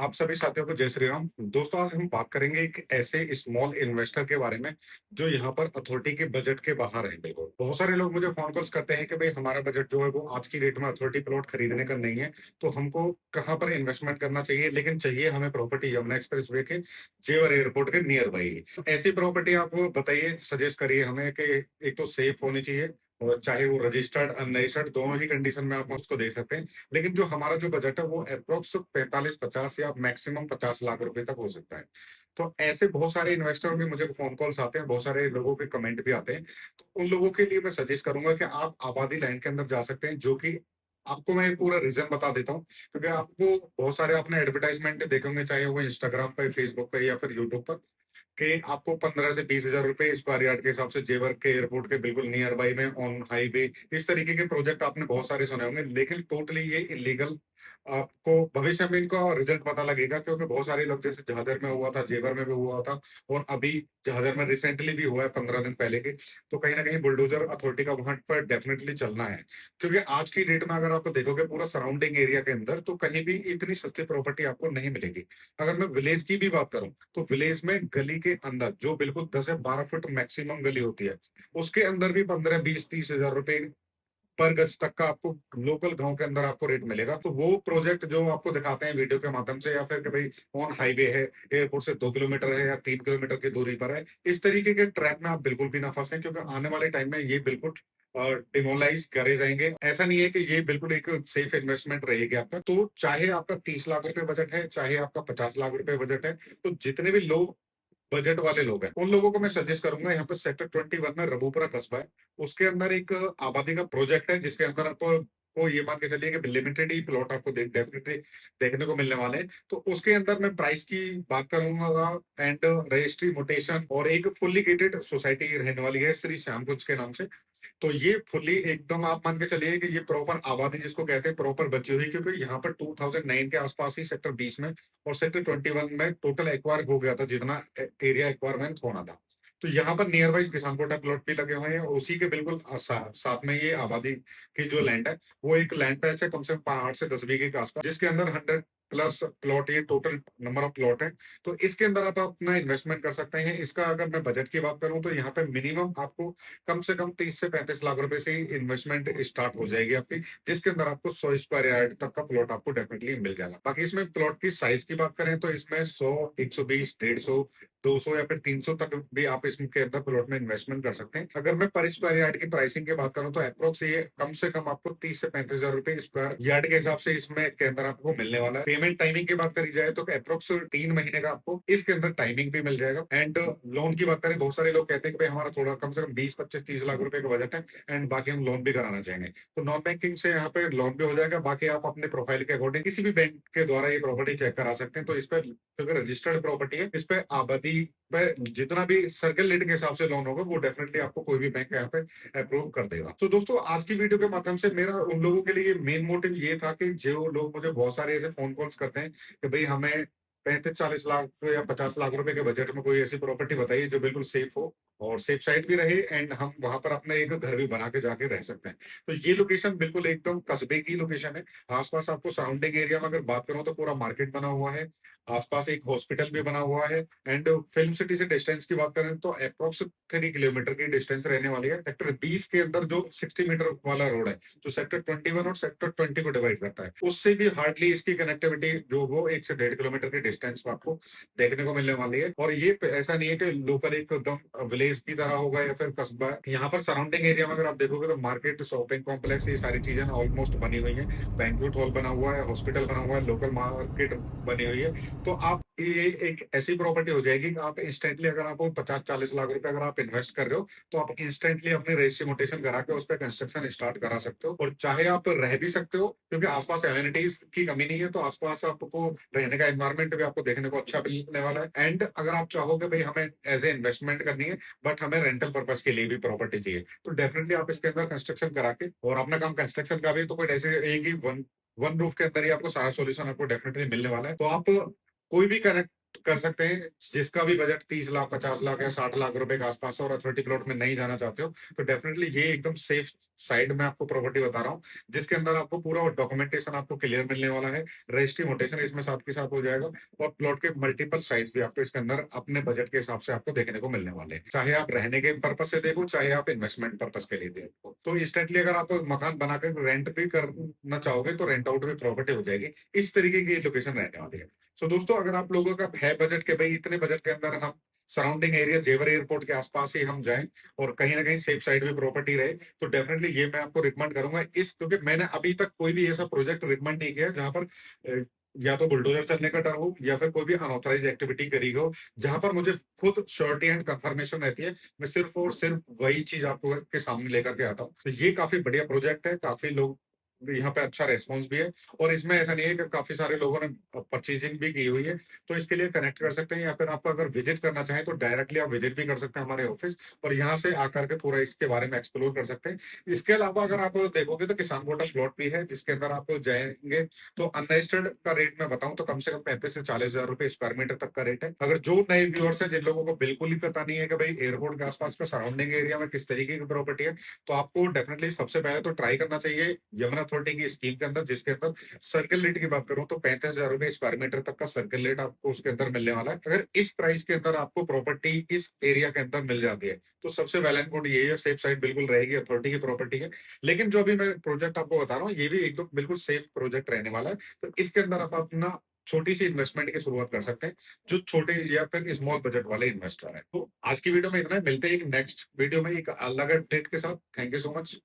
आप सभी साथियों को जय श्री राम। दोस्तों, आज हम बात करेंगे एक ऐसे स्मॉल इन्वेस्टर के बारे में जो यहाँ पर अथॉरिटी के बजट के बाहर है। बिल्कुल, बहुत सारे लोग मुझे फोन कॉल्स करते हैं कि भाई हमारा बजट जो है वो आज की डेट में अथॉरिटी प्लॉट खरीदने का नहीं है, तो हमको कहाँ पर इन्वेस्टमेंट करना चाहिए। लेकिन चाहिए हमें प्रॉपर्टी यमुना एक्सप्रेस वे के जेवर एयरपोर्ट के नियर बाई। ऐसी प्रॉपर्टी आप बताइए, सजेस्ट करिए हमें कि एक तो सेफ होनी चाहिए और चाहे वो रजिस्टर्ड अनरजिस्टर्ड दोनों ही कंडीशन में आप उसको दे सकते हैं। लेकिन जो हमारा जो बजट है वो अप्रोक्स 45-50 या मैक्सिमम 50 लाख रुपए तक हो सकता है। तो ऐसे बहुत सारे इन्वेस्टर भी मुझे फ़ोन कॉल्स आते हैं, बहुत सारे लोगों के कमेंट भी आते हैं। तो उन लोगों के लिए मैं सजेस्ट करूँगा कि आप आबादी लैंड के अंदर जा सकते हैं, जो कि आपको मैं पूरा रीज़न बता देता हूँ, क्योंकि आपको बहुत सारे आपने एडवर्टाइज़मेंट देखे होंगे, चाहे वो इंस्टाग्राम पे, फेसबुक पे या फिर यूट्यूब पर, कि आपको 15 से 20,000 रुपए स्क्वायर यार्ड के हिसाब से जेवर के एयरपोर्ट के बिल्कुल नियर बाई में ऑन हाईवे, इस तरीके के प्रोजेक्ट आपने बहुत सारे सुने होंगे, लेकिन टोटली ये इल्लीगल। आपको भविष्य में इनका रिजल्ट पता लगेगा, क्योंकि बहुत सारे लोग जैसे जहादर में हुआ था, जेवर में भी हुआ था और अभी जहादर में रिसेंटली भी हुआ है 15 दिन पहले के। तो कहीं न कहीं बुलडोज़र अथॉरिटी का वहाँ पर डेफिनिटली चलना है। क्योंकि आज की डेट में अगर आप देखोगे पूरा सराउंडिंग एरिया के अंदर, तो कहीं भी इतनी सस्ती प्रॉपर्टी आपको नहीं मिलेगी। अगर मैं विलेज की भी बात करूँ, तो विलेज में गली के अंदर जो बिल्कुल 10 से 12 फुट मैक्सिमम गली होती है, उसके अंदर भी 15, 20, 30 हज़ार रुपए पर गज तक का आपको लोकल गाँव के अंदर आपको रेट मिलेगा। तो वो प्रोजेक्ट जो आपको दिखाते हैं वीडियो के माध्यम से, या फिर कि भई ऑन हाईवे है, एयरपोर्ट से 2 किलोमीटर है या 3 किलोमीटर की दूरी पर है, इस तरीके के ट्रैप में आप बिल्कुल भी ना फँसें, क्योंकि आने वाले टाइम में ये बिल्कुल डिमोलाइज़ करे जाएँगे। ऐसा नहीं है कि ये बिल्कुल एक सेफ इन्वेस्टमेंट रहेगी आपका। तो चाहे आपका 30 लाख रुपए बजट है, चाहे आपका 50 लाख रुपए बजट है, तो जितने भी लोग बजट वाले लोग हैं, उन लोगों को मैं सजेस्ट करूँगा, यहाँ पे सेक्टर 21 में रबूपुरा कस्बा है। उसके अंदर एक आबादी का प्रोजेक्ट है, जिसके अंदर आपको को ये मान के चलिए कि लिमिटेड ही प्लॉट आपको डेफिनिटली देखने को मिलने वाले हैं। तो उसके अंदर मैं प्राइस की बात करूँगा एंड रजिस्ट्री म्यूटेशन और एक फुल्ली गेटेड सोसाइटी रहने वाली है श्री श्याम कुंज के नाम से। तो ये फुल्ली एकदम आप मान के चलिए कि ये प्रॉपर आबादी जिसको कहते हैं प्रॉपर बची हुई, क्योंकि यहाँ पर 2009 के आसपास ही सेक्टर 20 में और सेक्टर 21 में टोटल एक्वायर हो गया था, जितना एरिया एक्वायरमेंट होना था। तो यहाँ पर नियर बाई किसान कोटा प्लॉट भी लगे हुए हैं और उसी के बिल्कुल साथ में ये आबादी की जो लैंड है, वो एक लैंड पैच है कम से कम 8 से 10 बीघे के आसपास, जिसके अंदर 100 प्लस प्लॉट, ये टोटल नंबर ऑफ प्लॉट है। तो इसके अंदर आप अपना इन्वेस्टमेंट कर सकते हैं। इसका अगर मैं बजट की बात करूं, तो यहाँ पे मिनिमम आपको कम से कम 30 से 35 लाख रुपए से ही इन्वेस्टमेंट स्टार्ट हो जाएगी आपकी, जिसके अंदर आपको 100 स्क्वायर यार्ड तक का प्लॉट आपको डेफिनेटली मिल जाएगा। बाकी इसमें प्लॉट की साइज की बात करें, तो इसमें 100, 120, 150, 200 या फिर 300 तक भी आप इसके अंदर प्लॉट में इन्वेस्टमेंट कर सकते हैं। अगर मैं पर स्क्वायर यार्ड की प्राइसिंग की बात करूं, तो अप्रोक्स ये कम से कम आपको 30 से 35 हजार रुपए स्क्वायर यार्ड के हिसाब से इसमें के अंदर आपको मिलने वाला है। पेमेंट टाइमिंग की बात करी जाए, तो अप्रोक्स 3 महीने का आपको इसके अंदर टाइमिंग भी मिल जाएगा। एंड लोन की बात करें, बहुत सारे लोग कहते हैं कि भाई हमारा थोड़ा कम से कम 20, 25, 30 लाख रुपए का बजट है एंड बाकी हम लोन भी कराना चाहेंगे, तो नॉन बैंकिंग से यहाँ पे लोन भी हो जाएगा। बाकी आप अपने प्रोफाइल के अकॉर्डिंग किसी भी बैंक के द्वारा ये प्रॉपर्टी चेक करा सकते हैं। तो इस पर क्योंकि रजिस्टर्ड प्रॉपर्टी है, इस पे आबादी पे जितना भी सर्कल रेट के हिसाब से लोन होगा, वो डेफिनेटली आपको कोई भी बैंक यहाँ पे अप्रूव कर देगा। तो दोस्तों, आज की वीडियो के माध्यम से मेरा उन लोगों के लिए मेन मोटिव ये था कि जो लोग मुझे बहुत सारे ऐसे फोन कॉल्स करते हैं कि भाई हमें 35-40 लाख या 50 लाख रुपए के बजट में कोई ऐसी प्रॉपर्टी बताइए जो बिल्कुल सेफ हो और सेफ साइड भी रहे एंड हम वहां पर अपने एक घर भी बना के जाके रह सकते हैं। तो ये लोकेशन बिल्कुल एकदम कस्बे की लोकेशन है। आसपास आपको सराउंडिंग एरिया में अगर बात करूं, तो पूरा मार्केट बना हुआ है, आसपास एक हॉस्पिटल भी बना हुआ है एंड फिल्म सिटी से डिस्टेंस की बात करें, तो अप्रोक्स 3 किलोमीटर की डिस्टेंस रहने वाली है। सेक्टर 20 के अंदर जो 60 मीटर वाला रोड है, जो सेक्टर 21 और सेक्टर 20 को डिवाइड करता है, उससे भी हार्डली इसकी कनेक्टिविटी जो वो 1 से 1.5 किलोमीटर की डिस्टेंस में आपको देखने को मिलने वाली है। और ये ऐसा नहीं है कि लोकल एकदम विलेज की तरह होगा या फिर कस्बा है। यहाँ पर सराउंडिंग एरिया में अगर आप देखोगे, तो मार्केट, शॉपिंग कॉम्प्लेक्स, ये सारी चीजें ऑलमोस्ट बनी हुई है। बैंक्वेट हॉल बना हुआ है, हॉस्पिटल बना हुआ है, लोकल मार्केट बनी हुई है। तो आप ये एक ऐसी प्रॉपर्टी हो जाएगी कि आप इंस्टेंटली, अगर आपको 50-40 लाख रुपए अगर आप इन्वेस्ट कर रहे हो, तो आप इंस्टेंटली अपनी रजिस्ट्री मोटेशन करा के उस पे कंस्ट्रक्शन स्टार्ट करा सकते हो। और चाहे आप रह भी सकते हो, क्योंकि आसपास एमिनिटीज की कमी नहीं है, तो आसपास आपको रहने का एनवायरनमेंट भी आपको देखने को अच्छा मिलने वाला है। एंड अगर आप चाहोगे भाई हमें एज ए इन्वेस्टमेंट करनी है, बट हमें रेंटल पर्पज के लिए भी प्रॉपर्टी चाहिए, तो डेफिनेटली आप इसके अंदर कंस्ट्रक्शन करा के, और अपना काम कंस्ट्रक्शन का भी, तो कोई ऐसे एक ही वन वन रूफ के अंदर ही आपको सारा सॉल्यूशन आपको डेफिनेटली मिलने वाला है। तो आप कोई भी कनेक्ट कर सकते हैं। जिसका भी बजट 30 लाख, 50 लाख या 60 लाख रुपए के आसपास है और अथॉरिटी प्लॉट में नहीं जाना चाहते हो, तो डेफिनेटली ये एकदम सेफ साइड में आपको प्रॉपर्टी बता रहा हूँ, जिसके अंदर आपको पूरा डॉक्यूमेंटेशन आपको क्लियर मिलने वाला है। रजिस्ट्री मोटेशन इसमें साथ के साथ हो जाएगा और प्लॉट के मल्टीपल साइज भी आपको इसके अंदर अपने बजट के हिसाब से आपको देखने को मिलने वाले हैं। चाहे आप रहने के पर्पज से देखो, चाहे आप इन्वेस्टमेंट पर्पज के लिए देखो। तो इंस्टेंटली अगर आप मकान बनाकर रेंट भी करना चाहोगे, तो रेंट आउट भी प्रॉपर्टी हो जाएगी। इस तरीके की लोकेशन रहने वाली है। सो दोस्तों, अगर आप लोगों का है बजट के भाई इतने बजट के अंदर हम सराउंडिंग एरिया जेवर एयरपोर्ट के आसपास ही हम जाएं और कहीं ना कहीं सेफ साइड में प्रॉपर्टी रहे, तो डेफिनेटली ये मैं आपको रिकमेंड करूंगा। इस क्योंकि मैंने अभी तक कोई भी ऐसा प्रोजेक्ट रिकमेंड नहीं किया जहां पर या तो बुलडोजर चलने का डर हो या फिर कोई भी अनऑथराइज एक्टिविटी करी हो, जहां पर मुझे खुद श्योरिटी एंड कंफर्मेशन रहती है। मैं सिर्फ और सिर्फ वही चीज आपको के सामने लेकर के आता हूँ। तो ये काफी बढ़िया प्रोजेक्ट है, काफी लोग यहाँ पे अच्छा रेस्पॉन्स भी है और इसमें ऐसा नहीं है कि काफी सारे लोगों ने परचेजिंग भी की हुई है। तो इसके लिए कनेक्ट कर सकते हैं या फिर आपको अगर विजिट करना चाहें तो डायरेक्टली आप विजिट भी कर सकते हैं हमारे ऑफिस और यहाँ से आकर के पूरा इसके बारे में एक्सप्लोर कर सकते हैं। इसके अलावा अगर आप देखोगे तो किसान कोटा प्लॉट भी है, जिसके अंदर आप जाएंगे तो अनरजिस्टर्ड का रेट मैं बताऊं तो कम से कम 35 से 40 हजार रुपए स्क्वायर मीटर तक का रेट है। अगर जो नए व्यूअर्स है, जिन लोगों को बिल्कुल ही पता नहीं है कि भाई एयरपोर्ट के आसपास का सराउंडिंग एरिया में किस तरीके की प्रॉपर्टी है, तो आपको डेफिनेटली सबसे पहले तो ट्राई करना चाहिए यमुना अथॉरिटी की स्कीम के अंदर, जिसके अंदर सर्किल रेट की बात करूं तो 35 हजार रुपए स्क्वायर मीटर तक का सर्किल रेट आपको उसके अंदर मिलने वाला है। अगर इस प्राइस के अंदर आपको प्रॉपर्टी इस एरिया के अंदर मिल जाती है, तो सबसे वेल एंड गुड यही है, सेफ साइड बिल्कुल रहेगी, अथॉरिटी की प्रॉपर्टी है। लेकिन जो अभी मैं प्रोजेक्ट आपको बता रहा हूँ, ये भी एकदम बिल्कुल सेफ प्रोजेक्ट रहने वाला है। तो इसके अंदर आप अपना छोटी सी इन्वेस्टमेंट की शुरुआत कर सकते हैं, जो छोटे या फिर स्मॉल बजट वाले इन्वेस्टर हैं। तो आज की वीडियो में इतना है, मिलते हैं एक नेक्स्ट वीडियो में एक अलग अपडेट के साथ। Thank you so much.